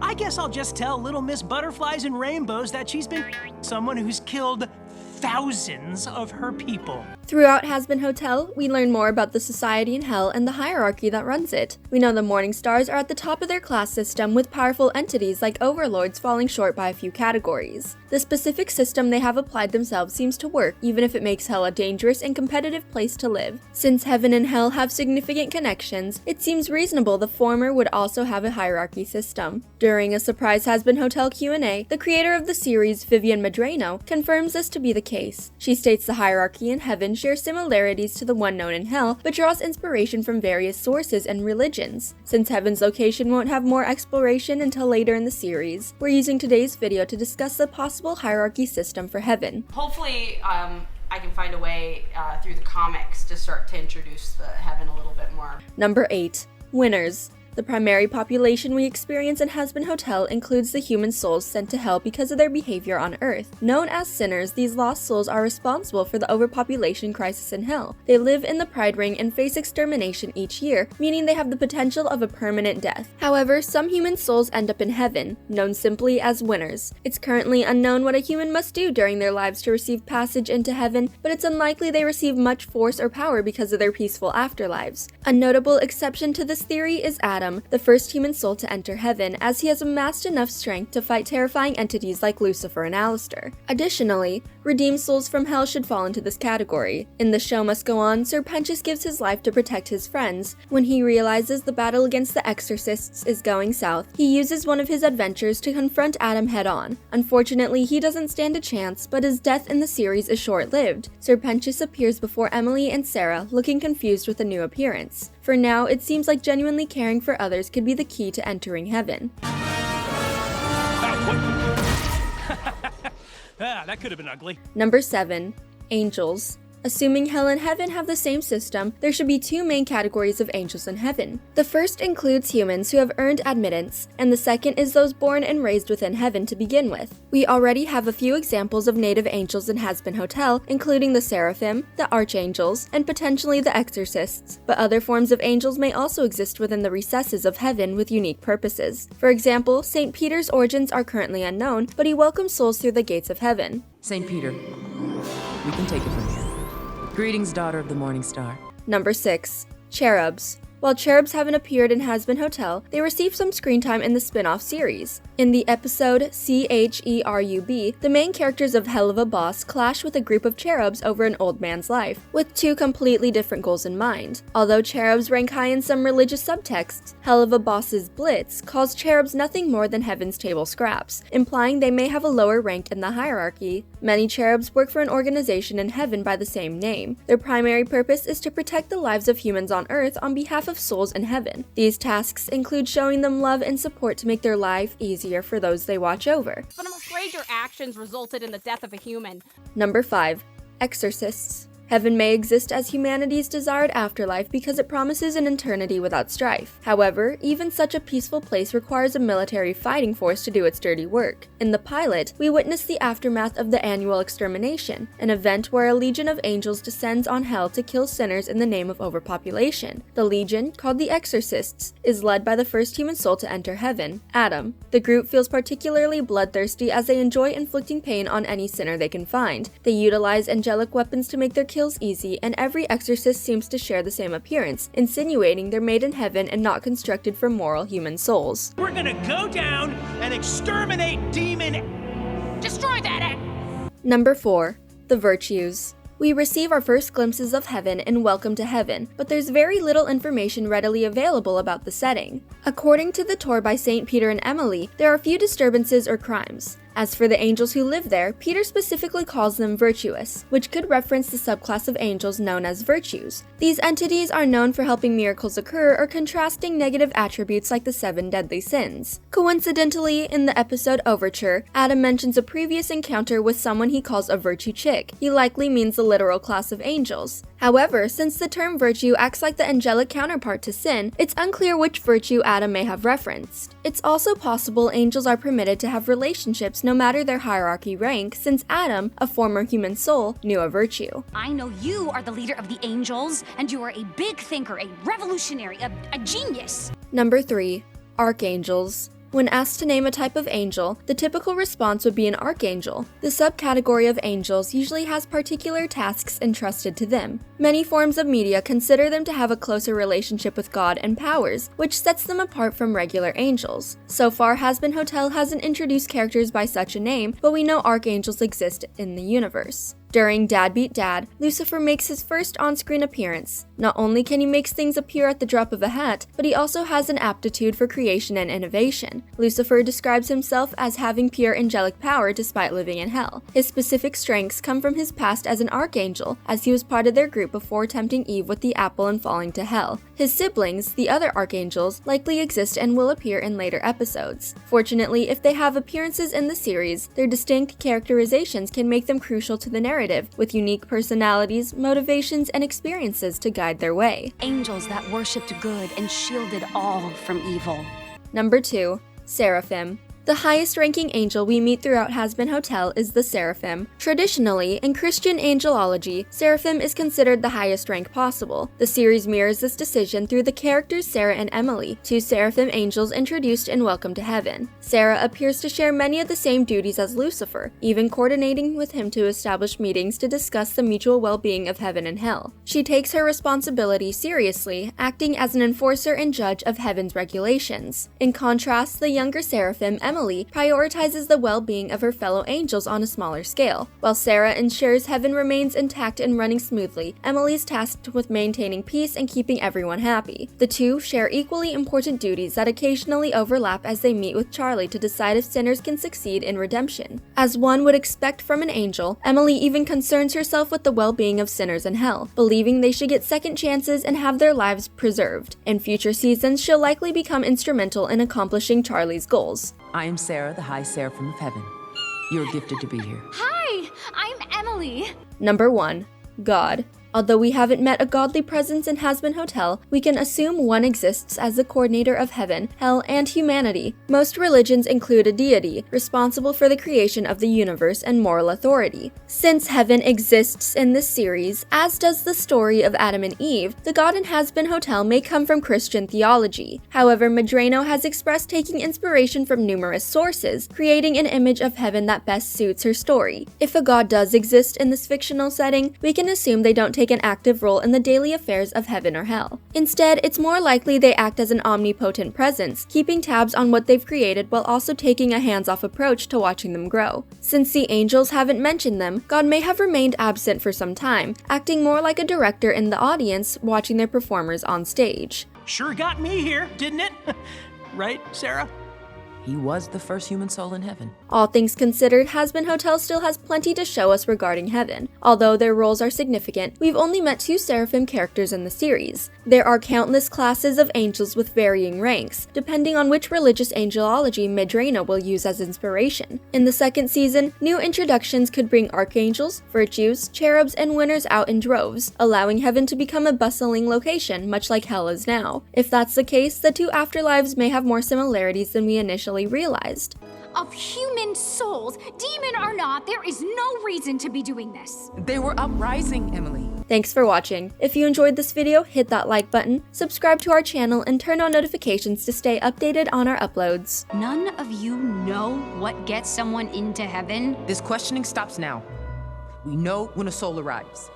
I guess I'll just tell Little Miss Butterflies and Rainbows that she's been someone who's killed thousands of her people. Throughout Hazbin Hotel, we learn more about the society in hell and the hierarchy that runs it. We know the Morningstars are at the top of their class system, with powerful entities like Overlords falling short by a few categories. The specific system they have applied themselves seems to work, even if it makes hell a dangerous and competitive place to live. Since heaven and hell have significant connections, it seems reasonable the former would also have a hierarchy system. During a surprise Hazbin Hotel Q&A, the creator of the series, Vivienne Medrano, confirms this to be the case. She states the hierarchy in heaven shares similarities to the one known in hell, but draws inspiration from various sources and religions. Since heaven's location won't have more exploration until later in the series, we're using today's video to discuss the possible hierarchy system for heaven. Hopefully, I can find a way through the comics to start to introduce the heaven a little bit more. Number 8. Winners. The primary population we experience in Hazbin Hotel includes the human souls sent to hell because of their behavior on Earth. Known as sinners, these lost souls are responsible for the overpopulation crisis in hell. They live in the Pride Ring and face extermination each year, meaning they have the potential of a permanent death. However, some human souls end up in heaven, known simply as winners. It's currently unknown what a human must do during their lives to receive passage into heaven, but it's unlikely they receive much force or power because of their peaceful afterlives. A notable exception to this theory is Adam, the first human soul to enter heaven, as he has amassed enough strength to fight terrifying entities like Lucifer and Aleister. Additionally, redeemed souls from hell should fall into this category. In The Show Must Go On, Serpentius gives his life to protect his friends. When he realizes the battle against the Exorcists is going south, he uses one of his adventures to confront Adam head-on. Unfortunately, he doesn't stand a chance, but his death in the series is short-lived. Serpentius appears before Emily and Sarah, looking confused with a new appearance. For now, it seems like genuinely caring for others could be the key to entering heaven. That could have been ugly. Number 7. Angels. Assuming hell and heaven have the same system, there should be two main categories of angels in heaven. The first includes humans who have earned admittance, and the second is those born and raised within heaven to begin with. We already have a few examples of native angels in Hazbin Hotel, including the Seraphim, the Archangels, and potentially the Exorcists, but other forms of angels may also exist within the recesses of heaven with unique purposes. For example, St. Peter's origins are currently unknown, but he welcomes souls through the gates of heaven. St. Peter, we can take it from here. Greetings, daughter of the Morning Star. Number 6. Cherubs. While cherubs haven't appeared in Hazbin Hotel, they received some screen time in the spin-off series. In the episode Cherub, the main characters of Hell of a Boss clash with a group of cherubs over an old man's life, with two completely different goals in mind. Although cherubs rank high in some religious subtexts, Hell of a Boss's Blitz calls cherubs nothing more than heaven's table scraps, implying they may have a lower rank in the hierarchy. Many cherubs work for an organization in heaven by the same name. Their primary purpose is to protect the lives of humans on Earth on behalf of souls in heaven. These tasks include showing them love and support to make their life easier for those they watch over. But I'm afraid your actions resulted in the death of a human. Number 5. Exorcists. Heaven may exist as humanity's desired afterlife because it promises an eternity without strife. However, even such a peaceful place requires a military fighting force to do its dirty work. In the pilot, we witness the aftermath of the annual extermination, an event where a legion of angels descends on hell to kill sinners in the name of overpopulation. The legion, called the Exorcists, is led by the first human soul to enter heaven, Adam. The group feels particularly bloodthirsty as they enjoy inflicting pain on any sinner they can find. They utilize angelic weapons to make their kills easy, and every exorcist seems to share the same appearance, insinuating they're made in heaven and not constructed from moral human souls. We're gonna go down and exterminate demon. Destroy that! Number 4. The Virtues. We receive our first glimpses of heaven in Welcome to Heaven, but there's very little information readily available about the setting. According to the tour by St. Peter and Emily, there are few disturbances or crimes. As for the angels who live there, Peter specifically calls them virtuous, which could reference the subclass of angels known as virtues. These entities are known for helping miracles occur or contrasting negative attributes like the 7 deadly sins. Coincidentally, in the episode Overture, Adam mentions a previous encounter with someone he calls a virtue chick. He likely means the literal class of angels. However, since the term virtue acts like the angelic counterpart to sin, it's unclear which virtue Adam may have referenced. It's also possible angels are permitted to have relationships no matter their hierarchy rank, since Adam, a former human soul, knew a virtue. I know you are the leader of the angels, and you are a big thinker, a revolutionary, a genius. Number 3. Archangels. When asked to name a type of angel, the typical response would be an archangel. The subcategory of angels usually has particular tasks entrusted to them. Many forms of media consider them to have a closer relationship with God and powers, which sets them apart from regular angels. So far, Hazbin Hotel hasn't introduced characters by such a name, but we know archangels exist in the universe. During Dad Beat Dad, Lucifer makes his first on-screen appearance. Not only can he make things appear at the drop of a hat, but he also has an aptitude for creation and innovation. Lucifer describes himself as having pure angelic power despite living in hell. His specific strengths come from his past as an archangel, as he was part of their group before tempting Eve with the apple and falling to hell. His siblings, the other archangels, likely exist and will appear in later episodes. Fortunately, if they have appearances in the series, their distinct characterizations can make them crucial to the narrative, with unique personalities, motivations, and experiences to guide their way. Angels that worshipped good and shielded all from evil. Number 2. Seraphim. The highest ranking angel we meet throughout Hazbin Hotel is the Seraphim. Traditionally, in Christian angelology, Seraphim is considered the highest rank possible. The series mirrors this decision through the characters Sarah and Emily, two Seraphim angels introduced in Welcome to Heaven. Sarah appears to share many of the same duties as Lucifer, even coordinating with him to establish meetings to discuss the mutual well-being of heaven and hell. She takes her responsibility seriously, acting as an enforcer and judge of heaven's regulations. In contrast, the younger Seraphim, Emily, prioritizes the well-being of her fellow angels on a smaller scale. While Sarah ensures heaven remains intact and running smoothly, Emily's tasked with maintaining peace and keeping everyone happy. The two share equally important duties that occasionally overlap as they meet with Charlie to decide if sinners can succeed in redemption. As one would expect from an angel, Emily even concerns herself with the well-being of sinners in hell, believing they should get second chances and have their lives preserved. In future seasons, she'll likely become instrumental in accomplishing Charlie's goals. I am Sarah, the High Seraphim of Heaven. You're gifted to be here. Hi, I'm Emily. Number 1. God. Although we haven't met a godly presence in Hazbin Hotel, we can assume one exists as the coordinator of heaven, hell, and humanity. Most religions include a deity, responsible for the creation of the universe and moral authority. Since heaven exists in this series, as does the story of Adam and Eve, the god in Hazbin Hotel may come from Christian theology. However, Medrano has expressed taking inspiration from numerous sources, creating an image of heaven that best suits her story. If a god does exist in this fictional setting, we can assume they don't take an active role in the daily affairs of heaven or hell. Instead, it's more likely they act as an omnipotent presence, keeping tabs on what they've created while also taking a hands-off approach to watching them grow. Since the angels haven't mentioned them, God may have remained absent for some time, acting more like a director in the audience watching their performers on stage. Sure got me here, didn't it? Right, Sarah? He was the first human soul in heaven. All things considered, Hazbin Hotel still has plenty to show us regarding heaven. Although their roles are significant, we've only met 2 Seraphim characters in the series. There are countless classes of angels with varying ranks, depending on which religious angelology Medrano will use as inspiration. In the second season, new introductions could bring archangels, virtues, cherubs, and winners out in droves, allowing heaven to become a bustling location, much like hell is now. If that's the case, the 2 afterlives may have more similarities than we initially realized. Of human souls, demon or not, there is no reason to be doing this. They were uprising, Emily. Thanks for watching. If you enjoyed this video, hit that like button, subscribe to our channel, and turn on notifications to stay updated on our uploads. None of you know what gets someone into heaven? This questioning stops now. We know when a soul arrives.